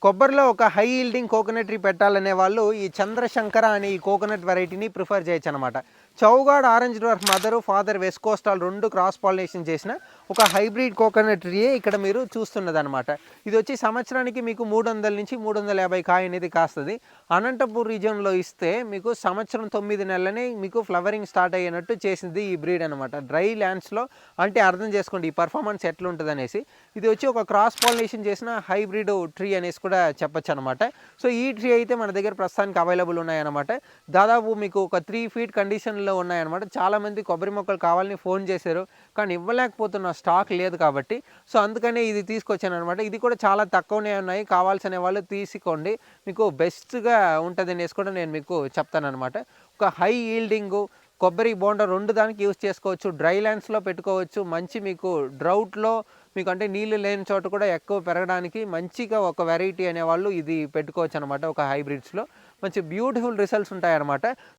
కొబ్బరిలో ఒక high yielding coconut tree పెట్టాలనే వాళ్ళు ఈ చంద్రశంకర అనే ఈ కోకోనట్ వెరైటీని ప్రిఫర్ చేయొచ్చు అనమాట. Chowghat orange dwarf mother father west coast tall 2 cross pollination చేసిన ఒక హైబ్రిడ్ కోకోనట్ ట్రీయే ఇక్కడ మీరు చూస్తున్నదనమాట. ఇది వచ్చి సంవత్సరానికి మీకు 300 నుంచి 350 కాయ అనేది కాస్తుంది. అనంతపూర్ రీజియన్లో ఇస్తే మీకు సంవత్సరం 9 నెలలనే మీకు ఫ్లవరింగ్ స్టార్ట్ అయ్యేటట్టు చేసింది ఈ బ్రీడ్ అనమాట. డ్రై ల్యాండ్స్లో అంటే అర్థం చేసుకోండి ఈ పర్ఫార్మెన్స్ ఎట్లుంటుంది అనేసి. ఇది వచ్చి ఒక క్రాస్ పాలినేషన్ చేసిన హైబ్రిడ్ ట్రీ అనేసి కూడా చెప్పొచ్చు అనమాట. సో ఈ ట్రీ అయితే మన దగ్గర ప్రస్తుతానికి అవైలబుల్ ఉన్నాయన్నమాట. దాదాపు మీకు ఒక 3 ఫీట్ కండిషన్లో ఉన్నాయన్నమాట. చాలామంది కొబ్బరి మొక్కలు కావాలని ఫోన్ చేశారు, కానీ ఇవ్వలేకపోతున్న స్టాక్ లేదు కాబట్టి సో అందుకనే ఇది తీసుకొచ్చాను అనమాట. ఇది కూడా చాలా తక్కువనే ఉన్నాయి, కావాల్సిన వాళ్ళు తీసుకోండి, మీకు బెస్ట్గా ఉంటుంది అనేసి కూడా నేను మీకు చెప్తాను అనమాట. ఒక హై ఈల్డింగు కొబ్బరి బోండా 2 దానికి యూస్ చేసుకోవచ్చు. డ్రై ల్యాండ్స్లో పెట్టుకోవచ్చు. మంచి మీకు డ్రౌట్లో మీకు అంటే నీళ్ళు లేని చోట కూడా ఎక్కువ పెరగడానికి మంచిగా ఒక వెరైటీ అనేవాళ్ళు ఇది పెట్టుకోవచ్చు అనమాట. ఒక హైబ్రిడ్స్లో మంచి బ్యూటిఫుల్ రిజల్ట్స్ ఉంటాయన్నమాట.